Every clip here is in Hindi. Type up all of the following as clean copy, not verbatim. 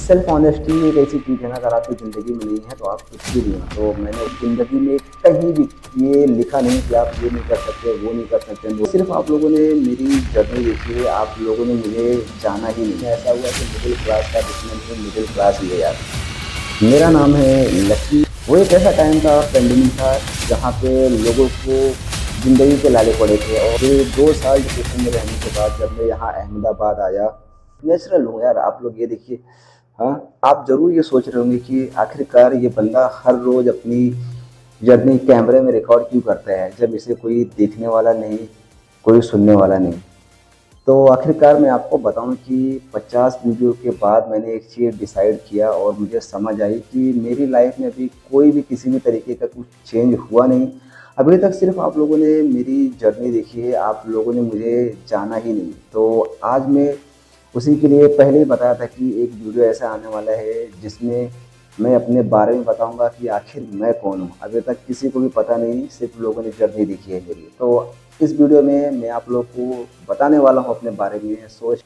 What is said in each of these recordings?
सेल्फ ऑनेस्टी एक ऐसी चीज़ है ना, अगर आपकी ज़िंदगी में नहीं है तो आप कुछ भी नहीं हो। तो मैंने ज़िंदगी में कहीं भी ये लिखा नहीं कि आप ये नहीं कर सकते, वो नहीं कर सकते। सिर्फ आप लोगों ने मेरी जर्नी देखी है, आप लोगों ने मुझे जाना ही नहीं। ऐसा हुआ कि मिडिल क्लास का दुश्मन ही मिडिल क्लास ही है यार। मेरा नाम है लकी। वो एक ऐसा टाइम था, पेंडेमिक था, जहाँ पे लोगों को ज़िंदगी के लाले पड़े थे। और फिर 2 साल डिप्रेशन में रहने के बाद जब मैं यहाँ अहमदाबाद आया, नेचुरल हूँ यार। आप लोग ये देखिए, हाँ, आप ज़रूर ये सोच रहे होंगे कि आखिरकार ये बंदा हर रोज़ अपनी जर्नी कैमरे में रिकॉर्ड क्यों करता है, जब इसे कोई देखने वाला नहीं, कोई सुनने वाला नहीं। तो आखिरकार मैं आपको बताऊं कि 50 वीडियो के बाद मैंने एक चीज़ डिसाइड किया और मुझे समझ आई कि मेरी लाइफ में अभी कोई भी किसी भी तरीके का कुछ चेंज हुआ नहीं। अभी तक सिर्फ आप लोगों ने मेरी जर्नी देखी है, आप लोगों ने मुझे जाना ही नहीं। तो आज मैं उसी के लिए पहले ही बताया था कि एक वीडियो ऐसा आने वाला है जिसमें मैं अपने बारे में बताऊंगा कि आखिर मैं कौन हूँ। अभी तक किसी को भी पता नहीं, सिर्फ लोगों ने जर्नी देखी है मेरी। तो इस वीडियो में मैं आप लोग को बताने वाला हूँ अपने बारे में। सोच,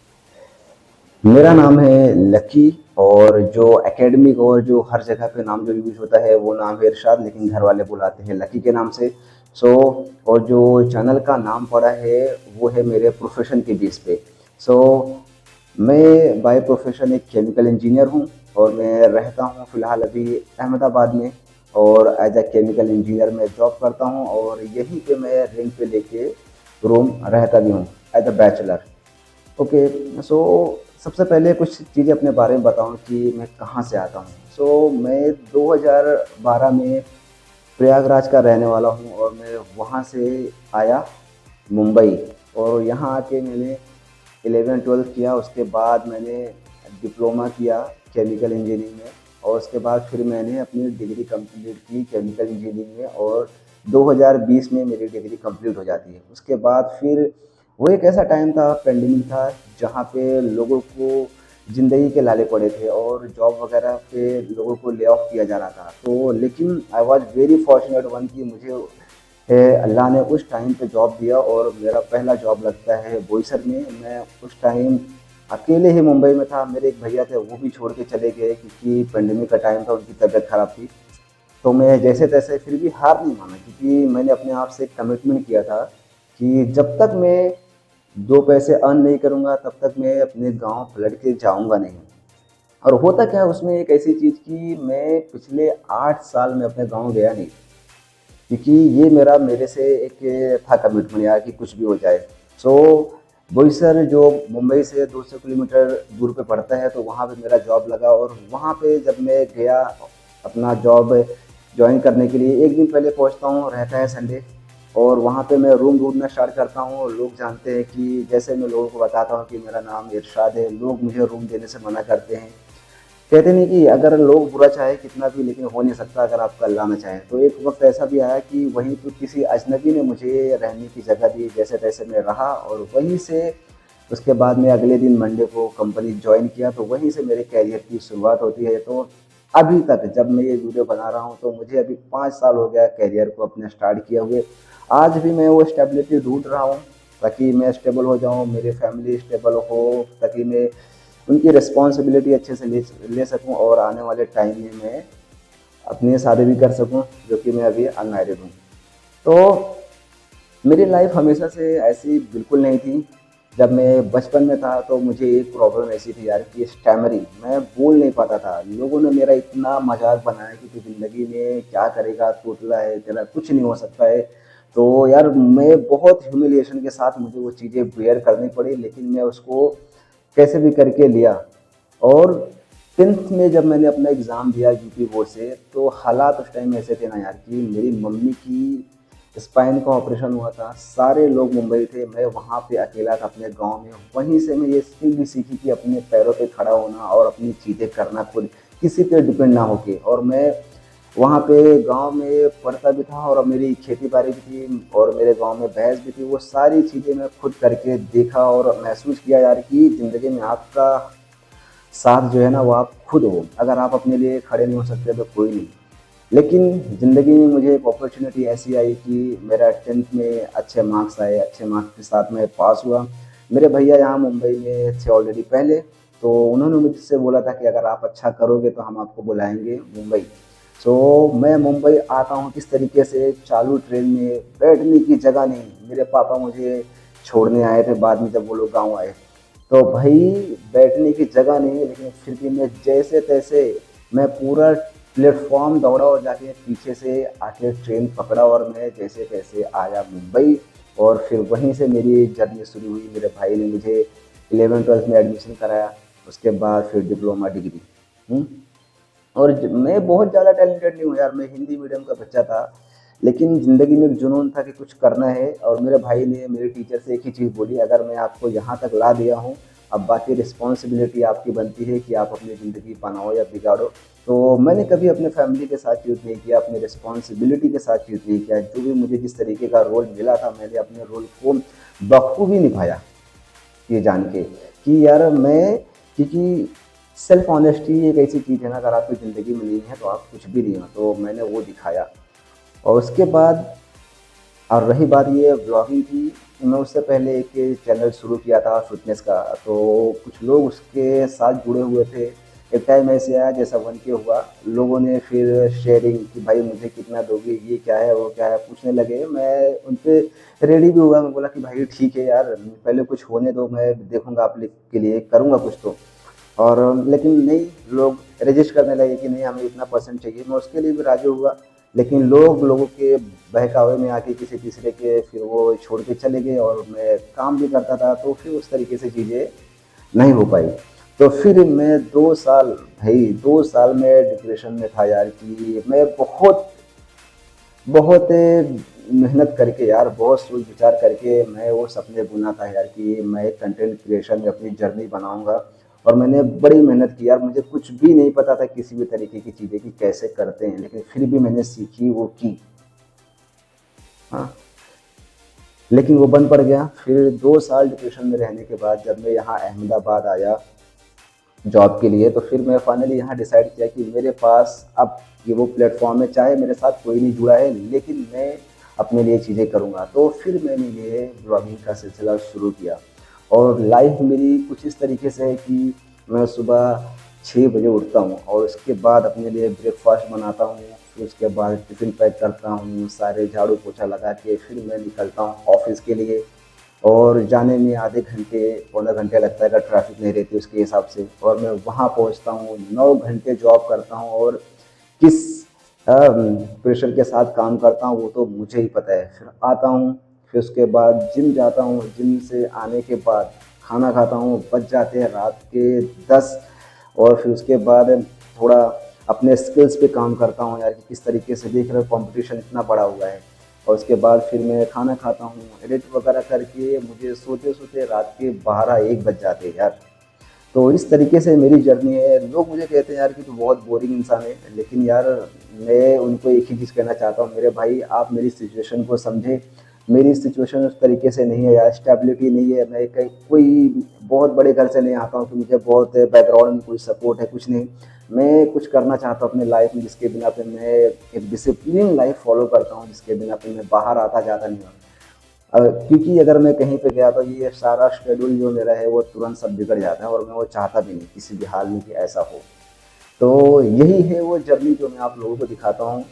मेरा नाम है लकी, और जो एकेडमिक और जो हर जगह पे नाम जो यूज होता है वो नाम है इरशाद, लेकिन घर वाले बुलाते हैं लकी के नाम से। सो और जो चैनल का नाम पड़ा है वो है मेरे प्रोफेशन के बेस पे। सो मैं बाय प्रोफेशन एक केमिकल इंजीनियर हूँ, और मैं रहता हूँ फ़िलहाल अभी अहमदाबाद में। और एज अ केमिकल इंजीनियर मैं जॉब करता हूँ, और यहीं पे मैं रेंट पे लेके रूम रहता भी हूँ एज अ बैचलर। ओके। सो सबसे पहले कुछ चीज़ें अपने बारे में बताऊँ कि मैं कहाँ से आता हूँ। सो मैं 2012 में प्रयागराज का रहने वाला हूँ, और मैं वहाँ से आया मुंबई। और यहाँ आके मैंने 11-12 किया। उसके बाद मैंने डिप्लोमा किया केमिकल इंजीनियरिंग में, और उसके बाद फिर मैंने अपनी डिग्री कंप्लीट की केमिकल इंजीनियरिंग में, और 2020 में मेरी डिग्री कंप्लीट हो जाती है। उसके बाद फिर वो एक ऐसा टाइम था, पेंडेमिक था, जहाँ पे लोगों को ज़िंदगी के लाले पड़े थे और जॉब वगैरह पे लोगों को ले ऑफ किया जा रहा था। तो लेकिन I was very fortunate one कि मुझे अल्लाह ने उस टाइम पे जॉब दिया, और मेरा पहला जॉब लगता है बोईसर में। मैं उस टाइम अकेले ही मुंबई में था। मेरे एक भैया थे, वो भी छोड़ के चले गए क्योंकि पेंडेमिक का टाइम था, उनकी तबीयत खराब थी। तो मैं जैसे तैसे फिर भी हार नहीं माना, क्योंकि मैंने अपने आप से कमिटमेंट किया था कि जब तक मैं 2 पैसे अर्न नहीं करूँगा तब तक मैं अपने गाँव पलट के जाऊँगा नहीं। और होता क्या है उसमें एक ऐसी चीज़ कि मैं पिछले 8 साल में अपने गाँव गया नहीं, क्योंकि ये मेरे से एक था कमिटमेंट यार कि कुछ भी हो जाए। सो बोईसर जो मुंबई से 200 किलोमीटर दूर पे पड़ता है, तो वहाँ पे मेरा जॉब लगा। और वहाँ पे जब मैं गया अपना जॉब ज्वाइन करने के लिए, एक दिन पहले पहुँचता हूँ, रहता है संडे। और वहाँ पे मैं रूम ढूंढना स्टार्ट करता हूँ। लोग जानते हैं कि जैसे मैं लोगों को बताता हूँ कि मेरा नाम इरशाद है, लोग मुझे रूम देने से मना करते हैं। कहते नहीं कि अगर लोग बुरा चाहे कितना भी, लेकिन हो नहीं सकता अगर आपका अल्लाह ना चाहे। तो एक वक्त ऐसा भी आया कि वहीं तो किसी अजनबी ने मुझे रहने की जगह दी, जैसे तैसे मैं रहा। और वहीं से उसके बाद मैं अगले दिन मंडे को कंपनी ज्वाइन किया, तो वहीं से मेरे कैरियर की शुरुआत होती है। तो अभी तक जब मैं ये वीडियो बना रहा हूँ तो मुझे अभी 5 साल हो गया कैरियर को अपने स्टार्ट किया हुए। आज भी मैं वो स्टेबिलिटी ढूंढ रहा हूँ, ताकि मैं स्टेबल हो जाऊँ, मेरी फैमिली स्टेबल हो, ताकि मैं उनकी रिस्पॉन्सिबिलिटी अच्छे से ले सकूँ, और आने वाले टाइम में मैं अपनी शादी भी कर सकूँ, जो कि मैं अभी अनमैरिड हूँ। तो मेरी लाइफ हमेशा से ऐसी बिल्कुल नहीं थी। जब मैं बचपन में था तो मुझे एक प्रॉब्लम ऐसी थी यार कि स्टैमरिंग, मैं बोल नहीं पाता था। लोगों ने मेरा इतना मजाक बनाया कि तू ज़िंदगी में क्या करेगा, तोतला है, तेरा कुछ नहीं हो सकता है। तो यार मैं बहुत ह्यूमिलिएशन के साथ मुझे वो चीज़ें बेयर करनी पड़ी, लेकिन मैं उसको कैसे भी करके लिया। और 10th में जब मैंने अपना एग्ज़ाम दिया यूपी बोर्ड से, तो हालात उस टाइम ऐसे थे ना यार कि मेरी मम्मी की स्पाइन का ऑपरेशन हुआ था। सारे लोग मुंबई थे, मैं वहाँ पे अकेला था अपने गांव में। वहीं से मैं ये स्किल भी सीखी कि अपने पैरों पे खड़ा होना और अपनी चीज़ें करना खुद, किसी पे डिपेंड ना होके। और मैं वहाँ पे गांव में पढ़ता भी था, और मेरी खेती बाड़ी भी थी, और मेरे गांव में भैंस भी थी। वो सारी चीज़ें मैं खुद करके देखा और महसूस किया यार कि ज़िंदगी में आपका साथ जो है ना वो आप खुद हो। अगर आप अपने लिए खड़े नहीं हो सकते तो कोई नहीं। लेकिन ज़िंदगी में मुझे एक अपॉर्चुनिटी ऐसी आई कि मेरा 10th में अच्छे मार्क्स आए, अच्छे मार्क्स के साथ मैं पास हुआ। मेरे भैया यहाँ मुंबई में थे ऑलरेडी पहले, तो उन्होंने मुझसे बोला था कि अगर आप अच्छा करोगे तो हम आपको बुलाएंगे मुंबई। सो मैं मुंबई आता हूँ किस तरीके से, चालू ट्रेन में, बैठने की जगह नहीं। मेरे पापा मुझे छोड़ने आए थे बाद में जब वो लोग गाँव आए, तो भाई बैठने की जगह नहीं, लेकिन फिर भी मैं जैसे तैसे मैं पूरा प्लेटफॉर्म दौड़ा और जाके पीछे से आके ट्रेन पकड़ा और मैं जैसे तैसे आया मुंबई। और फिर वहीं से मेरी जर्नी शुरू हुई। मेरे भाई ने मुझे 11th-12th में एडमिशन कराया, उसके बाद फिर डिप्लोमा डिग्री। हम्म। और मैं बहुत ज़्यादा टैलेंटेड नहीं हूँ यार, मैं हिंदी मीडियम का बच्चा था, लेकिन ज़िंदगी में एक जुनून था कि कुछ करना है। और मेरे भाई ने मेरे टीचर से एक ही चीज़ बोली, अगर मैं आपको यहाँ तक ला दिया हूँ, अब बाकी रिस्पॉन्सिबिलिटी आपकी बनती है कि आप अपनी ज़िंदगी बनाओ या बिगाड़ो। तो मैंने कभी अपने फैमिली के साथ चीट नहीं किया, अपनी रिस्पॉन्सिबिलिटी के साथ चीट नहीं किया। जो भी मुझे जिस तरीके का रोल मिला था, मैंने अपने रोल को बखूबी निभाया, ये जान के कि यार मैं, क्योंकि सेल्फ ऑनेस्टी एक ऐसी चीज़ है ना, अगर आपकी ज़िंदगी में नहीं है तो आप कुछ भी नहीं हो। तो मैंने वो दिखाया। और उसके बाद, और रही बात ये ब्लॉगिंग की, मैं उससे पहले एक चैनल शुरू किया था फिटनेस का, तो कुछ लोग उसके साथ जुड़े हुए थे। एक टाइम ऐसे आया जैसा 1K हुआ, लोगों ने फिर शेयरिंग कि भाई मुझे कितना दोगे, ये क्या है वो क्या है पूछने लगे। मैं उन पे रेडी भी हुआ, मैं बोला कि भाई ठीक है यार, पहले कुछ होने दो, मैं देखूंगा आप लोग के लिए करूंगा कुछ तो। और लेकिन नहीं, लोग रजिस्ट करने लगे कि नहीं हमें इतना परसेंट चाहिए, मैं उसके लिए भी राज़ी हुआ। लेकिन लोगों के बहकावे में आके किसी तीसरे के फिर वो छोड़ के चले गए, और मैं काम भी करता था, तो फिर उस तरीके से चीज़ें नहीं हो पाई। तो फिर मैं 2 साल, भाई 2 साल में डिप्रेशन में था यार, कि मैं बहुत बहुत मेहनत करके यार, बहुत सोच विचार करके मैं वो सपने बुना था यार कि मैं एक कंटेंट क्रिएशन में अपनी जर्नी बनाऊंगा। और मैंने बड़ी मेहनत की यार, मुझे कुछ भी नहीं पता था किसी भी तरीके की चीज़ें कि कैसे करते हैं, लेकिन फिर भी मैंने सीखी, वो की। हाँ, लेकिन वो बंद पड़ गया। फिर 2 साल डिप्रेशन में रहने के बाद जब मैं यहाँ अहमदाबाद आया जॉब के लिए, तो फिर मैं फाइनली यहाँ डिसाइड किया कि मेरे पास अब ये वो प्लेटफॉर्म है, चाहे मेरे साथ कोई नहीं जुड़ा है, लेकिन मैं अपने लिए चीज़ें करूँगा। तो फिर मैंने ये ब्लॉगिंग का सिलसिला शुरू किया। और लाइफ मेरी कुछ इस तरीके से है कि मैं सुबह 6 बजे उठता हूँ और उसके बाद अपने लिए ब्रेकफास्ट बनाता हूँ, फिर उसके बाद टिफ़िन पैक करता हूँ, सारे झाड़ू पोछा लगा के फिर मैं निकलता हूँ ऑफिस के लिए। और जाने में आधे घंटे पौना घंटे लगता है अगर ट्रैफिक नहीं रहती उसके हिसाब से, और मैं वहाँ पहुँचता हूँ, 9 घंटे जॉब करता हूँ। और किस प्रेशर के साथ काम करता हूँ वो तो मुझे ही पता है। फिर आता हूँ, फिर उसके बाद जिम जाता हूँ, जिम से आने के बाद खाना खाता हूँ, बच जाते हैं रात के 10। और फिर उसके बाद थोड़ा अपने स्किल्स पे काम करता हूँ यार, कि किस तरीके से देख रहे हो कंपटीशन इतना बड़ा हुआ है। और उसके बाद फिर मैं खाना खाता हूँ, एडिट वगैरह करके मुझे सोते सोते रात के 12-1 बज जाते हैं यार। तो इस तरीके से मेरी जर्नी है। लोग मुझे कहते हैं यार कि तू बहुत बोरिंग इंसान है, लेकिन यार मैं उनको एक ही चीज़ कहना चाहता हूँ, मेरे भाई आप मेरी सिचुएशन को समझे। मेरी सिचुएशन उस तरीके से नहीं है यार, स्टेबिलिटी नहीं है, मैं कहीं कोई बहुत बड़े घर से नहीं आता हूँ कि मुझे बहुत बैकग्राउंड में कोई सपोर्ट है, कुछ नहीं। मैं कुछ करना चाहता हूँ अपने लाइफ में जिसके बिना पे मैं एक डिसिप्लिन लाइफ फॉलो करता हूँ, जिसके बिना पे मैं बाहर आता जाता नहीं हूँ। क्योंकि अगर मैं कहीं पे गया तो ये सारा शेड्यूल जो मेरा है वो तुरंत सब बिगड़ जाता है, और मैं वो चाहता भी नहीं किसी भी हाल में कि ऐसा हो। तो यही है वो जर्नी जो मैं आप लोगों को दिखाता हूँ।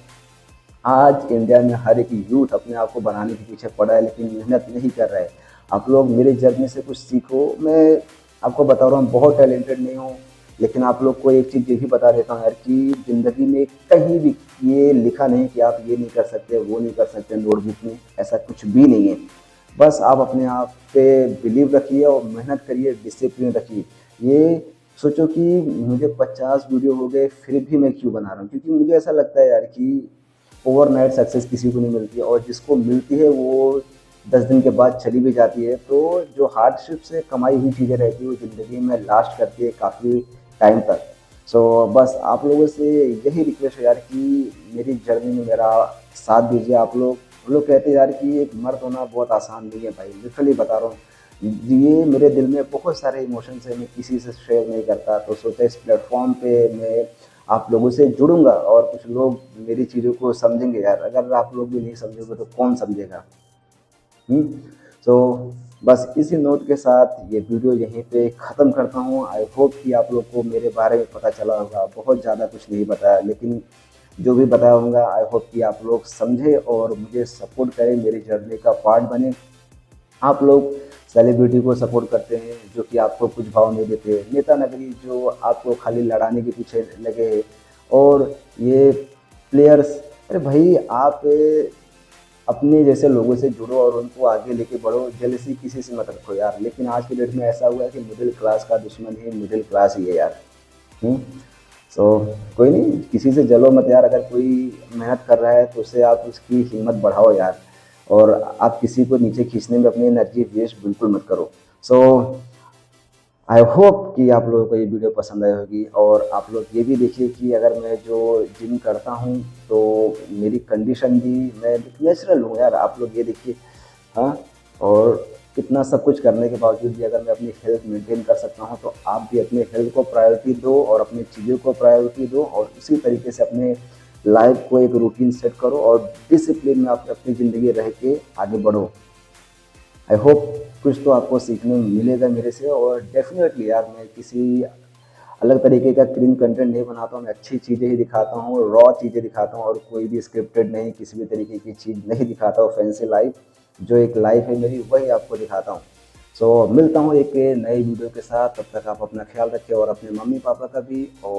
आज इंडिया में हर एक यूथ अपने आप को बनाने के पीछे पड़ा है, लेकिन मेहनत नहीं कर रहा है। आप लोग मेरी जर्नी से कुछ सीखो। मैं आपको बता रहा हूँ बहुत टैलेंटेड नहीं हूँ, लेकिन आप लोग को एक चीज़ ये भी बता देता हूँ यार कि ज़िंदगी में कहीं भी ये लिखा नहीं कि आप ये नहीं कर सकते, वो नहीं कर सकते नोटबुक में, ऐसा कुछ भी नहीं है। बस आप अपने आप पे बिलीव रखिए और मेहनत करिए, डिसिप्लिन रखिए। ये सोचो कि मुझे 50 वीडियो हो गए फिर भी मैं क्यों बना रहा हूँ, क्योंकि मुझे ऐसा लगता है यार कि ओवरनाइट सक्सेस किसी को नहीं मिलती है, और जिसको मिलती है वो 10 दिन के बाद चली भी जाती है। तो जो हार्डशिप से कमाई हुई चीज़ें रहती है वो ज़िंदगी में लास्ट करती है काफ़ी टाइम तक। सो बस आप लोगों से यही रिक्वेस्ट है यार कि मेरी जर्नी में मेरा साथ दीजिए आप लोग। लोग कहते हैं यार कि एक मर्द होना बहुत आसान नहीं है भाई, लिटरली बता रहा हूँ। ये मेरे दिल में बहुत सारे इमोशंस है, मैं किसी से शेयर नहीं करता, तो सोचा इस प्लेटफॉर्म पे मैं आप लोगों से जुड़ूंगा और कुछ लोग मेरी चीज़ों को समझेंगे यार। अगर आप लोग भी नहीं समझोगे तो कौन समझेगा। सो बस इसी नोट के साथ ये वीडियो यहीं पे ख़त्म करता हूँ। आई होप कि आप लोग को मेरे बारे में पता चला होगा। बहुत ज़्यादा कुछ नहीं बताया, लेकिन जो भी बताया होगा आई होप कि आप लोग समझे और मुझे सपोर्ट करें, मेरी जर्नी का पार्ट बने। आप लोग सेलिब्रिटी को सपोर्ट करते हैं जो कि आपको कुछ भाव नहीं देते, नेता नगरी जो आपको खाली लड़ाने के पीछे लगे हैं, और ये प्लेयर्स, अरे भाई आप अपने जैसे लोगों से जुड़ो और उनको आगे लेके बढ़ो, जेलसी किसी से मत रखो यार। लेकिन आज के डेट में ऐसा हुआ है कि मिडिल क्लास का दुश्मन ही मिडिल क्लास ही है यार। सो कोई नहीं, किसी से जलो मत यार। अगर कोई मेहनत कर रहा है तो उससे आप उसकी हिम्मत बढ़ाओ यार, और आप किसी को नीचे खींचने में अपनी एनर्जी वेस्ट बिल्कुल मत करो। सो आई होप कि आप लोगों को ये वीडियो पसंद आई होगी, और आप लोग ये भी देखिए कि अगर मैं जो जिम करता हूँ तो मेरी कंडीशन भी, मैं नेचुरल हूँ यार, आप लोग ये देखिए। हाँ, और इतना सब कुछ करने के बावजूद भी अगर मैं अपनी हेल्थ मेंटेन कर सकता हूँ, तो आप भी अपने हेल्थ को प्रायोरिटी दो और अपनी चीज़ों को प्रायोरिटी दो, और उसी तरीके से अपने लाइफ को एक रूटीन सेट करो और डिसिप्लिन में आप अपनी ज़िंदगी रह के आगे बढ़ो। आई होप कुछ तो आपको सीखने को मिलेगा मेरे से, और डेफिनेटली यार मैं किसी अलग तरीके का क्रीम कंटेंट नहीं बनाता हूँ। मैं अच्छी चीज़ें ही दिखाता हूँ, रॉ चीज़ें दिखाता हूँ, और कोई भी स्क्रिप्टेड नहीं, किसी भी तरीके की चीज़ नहीं दिखाता हूँ। फैंसी लाइफ, जो एक लाइफ है मेरी, वही आपको दिखाता हूँ। सो मिलता हूँ एक नई वीडियो के साथ, तब तक आप अपना ख्याल रखें और अपने मम्मी पापा का भी। और